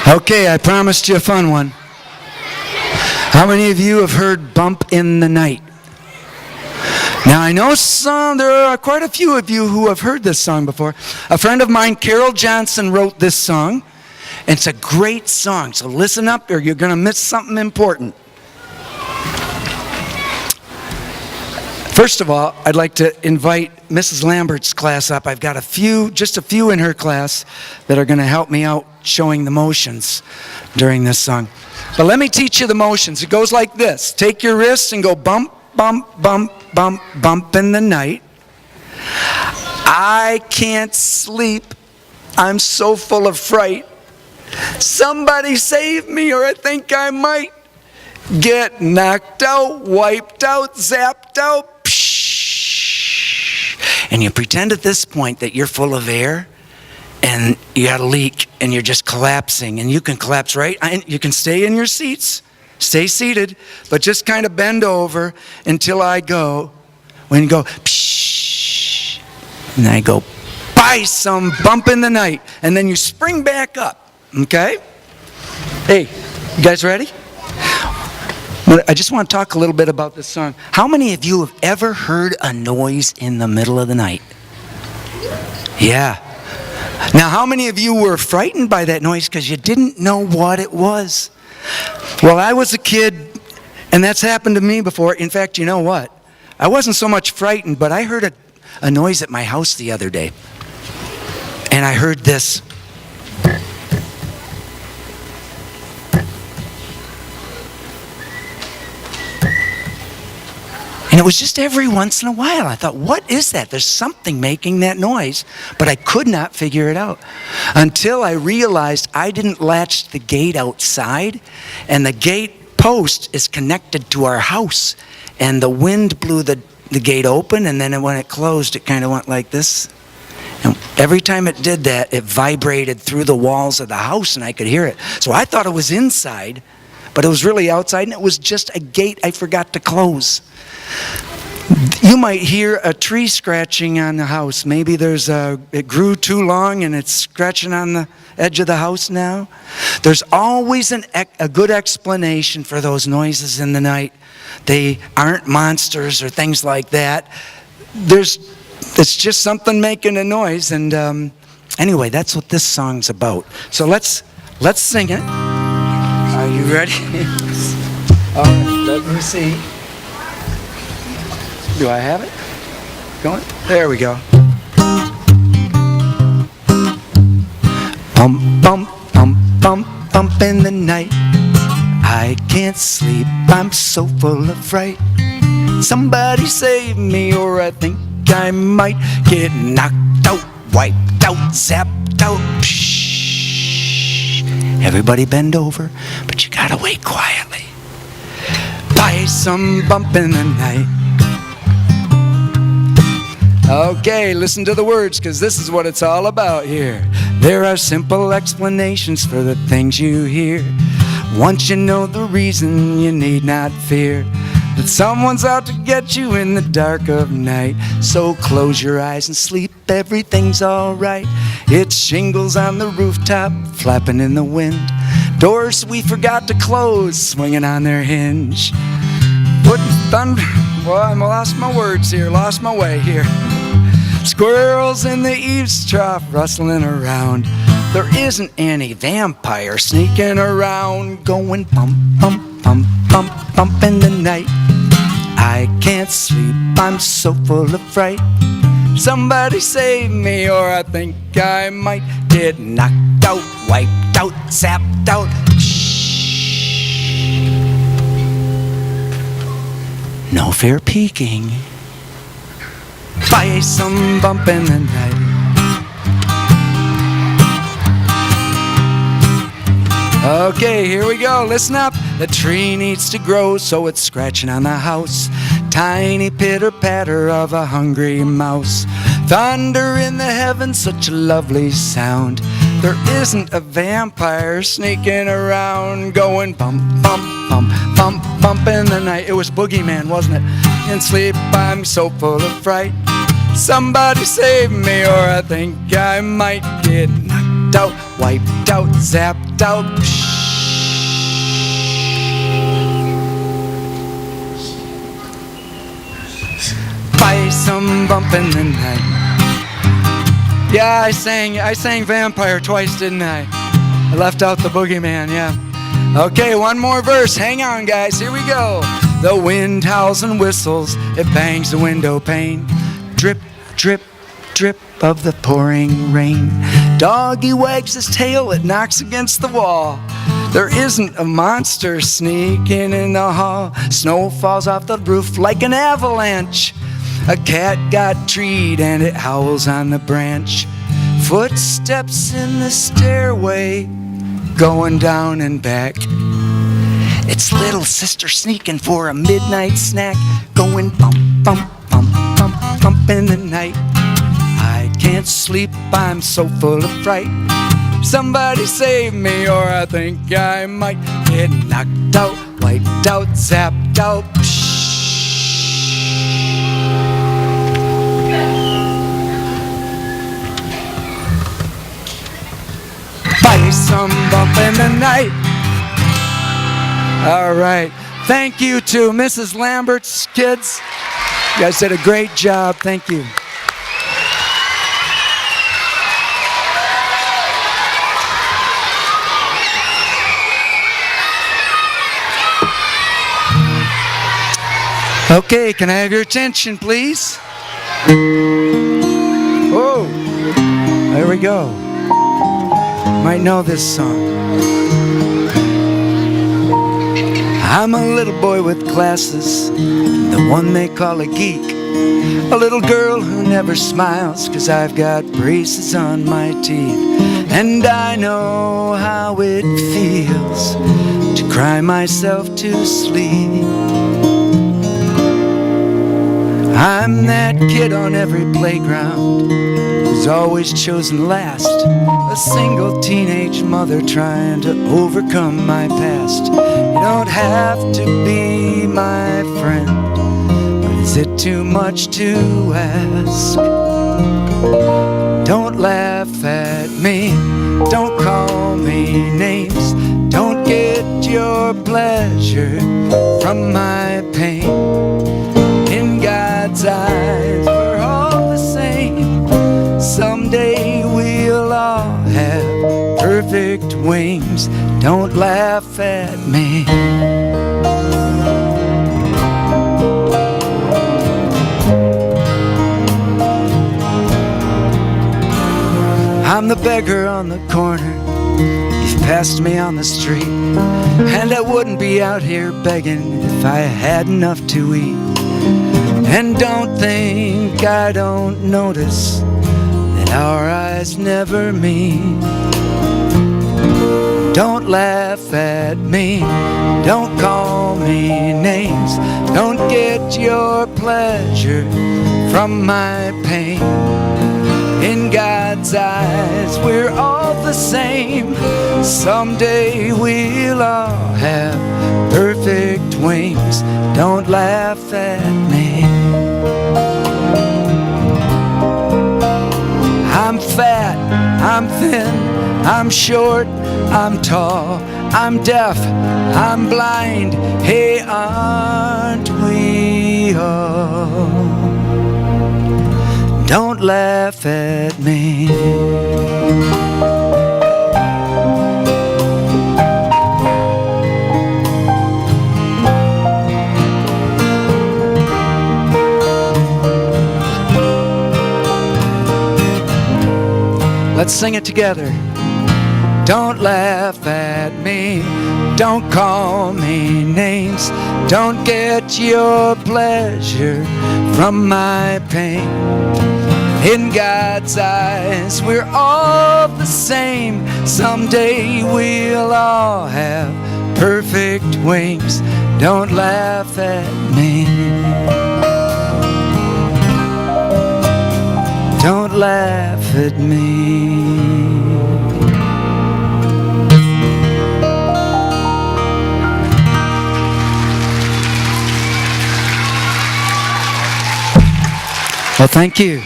Okay, I promised you a fun one. How many of you have heard Bump in the Night? Now, I know there are quite a few of you who have heard this song before. A friend of mine, Carol Johnson, wrote this song. And it's a great song, so listen up or you're going to miss something important. First of all, I'd like to invite Mrs. Lambert's class up. I've got just a few in her class that are going to help me out showing the motions during this song. But let me teach you the motions. It goes like this. Take your wrists and go bump, bump, bump, bump, bump in the night. I can't sleep. I'm so full of fright. Somebody save me or I think I might get knocked out, wiped out, zapped out. And you pretend at this point that you're full of air and you got a leak and you're just collapsing. And you can collapse right, you can stay in your seats, stay seated, but just kind of bend over until I go. When you go, psh, and I go, buy some bump in the night. And then you spring back up, okay? Hey, you guys ready? I just want to talk a little bit about this song. How many of you have ever heard a noise in the middle of the night? Yeah. Now, how many of you were frightened by that noise because you didn't know what it was? Well, I was a kid, and that's happened to me before. In fact, you know what? I wasn't so much frightened, but I heard a noise at my house the other day. And I heard this. And it was just every once in a while. I thought, what is that? There's something making that noise. But I could not figure it out until I realized I didn't latch the gate outside. And the gate post is connected to our house. And the wind blew the gate open. And then when it closed, it kind of went like this. And every time it did that, it vibrated through the walls of the house. And I could hear it. So I thought it was inside. But it was really outside. And it was just a gate I forgot to close. You might hear a tree scratching on the house. Maybe it grew too long and it's scratching on the edge of the house now. There's always a good explanation for those noises in the night. They aren't monsters or things like that. It's just something making a noise. And anyway, that's what this song's about. So let's sing it. Are you ready? All right, let me see. Do I have it? Going? There we go. Bump, bump, bump, bump, bump in the night. I can't sleep, I'm so full of fright. Somebody save me or I think I might get knocked out, wiped out, zapped out. Psh. Everybody bend over, but you gotta wait quietly. Buy some bump in the night. Okay, listen to the words, because this is what it's all about here. There are simple explanations for the things you hear. Once you know the reason, you need not fear that someone's out to get you in the dark of night. So close your eyes and sleep, everything's alright. It's shingles on the rooftop, flapping in the wind. Doors we forgot to close, swinging on their hinge. Putting thunder, well, I lost my words here, lost my way here. Squirrels in the eaves trough rustling around. There isn't any vampire sneaking around. Going bump, bump, bump, bump, bump in the night. I can't sleep, I'm so full of fright. Somebody save me or I think I might get knocked out, wiped out, zapped out. Shh. No fair peeking. Buy some bump in the night. Okay, here we go, listen up. The tree needs to grow, so it's scratching on the house. Tiny pitter-patter of a hungry mouse. Thunder in the heavens, such a lovely sound. There isn't a vampire sneaking around. Going bump, bump, bump, bump, bump in the night. It was Boogeyman, wasn't it? In sleep, I'm so full of fright. Somebody save me or I think I might get knocked out, wiped out, zapped knocked out. By some bump in the night. Yeah, I sang vampire twice, didn't I? I left out the boogeyman, yeah. Okay, one more verse. Hang on, guys. Here we go. The wind howls and whistles. It bangs the window pane. Drip, drip, drip of the pouring rain. Doggy wags his tail. It knocks against the wall. There isn't a monster sneaking in the hall. Snow falls off the roof like an avalanche. A cat got treed and it howls on the branch. Footsteps in the stairway, going down and back. It's little sister sneaking for a midnight snack, going bump, bump, bump, bump, bump in the night. I can't sleep, I'm so full of fright. Somebody save me or I think I might get knocked out, wiped out, zapped out. By some bump in the night. All right. Thank you to Mrs. Lambert's kids. You guys did a great job. Thank you. Okay, can I have your attention, please? Oh, there we go. Might know this song. I'm a little boy with glasses, the one they call a geek. A little girl who never smiles, 'cause I've got braces on my teeth. And I know how it feels to cry myself to sleep. I'm that kid on every playground who's always chosen last. A single teenage mother trying to overcome my past. You don't have to be my friend, but is it too much to ask? Don't laugh at me, don't call me names. Don't get your pleasure from my pain. In God's eyes, we're all the same. Someday we'll all have perfect wings. Don't laugh at me. I'm the beggar on the corner. You've passed me on the street, and I wouldn't be out here begging if I had enough to eat. And don't think I don't notice that our eyes never meet. Don't laugh at me, don't call me names. Don't get your pleasure from my pain. In God's eyes, we're all the same. Someday we'll all have perfect wings. Don't laugh at me. I'm fat, I'm thin, I'm short, I'm tall, I'm deaf, I'm blind. Hey, aren't we all? Don't laugh at me. Let's sing it together. Don't laugh at me, don't call me names. Don't get your pleasure from my pain. In God's eyes, we're all the same. Someday we'll all have perfect wings. Don't laugh at me. Don't laugh at me. Well, thank you.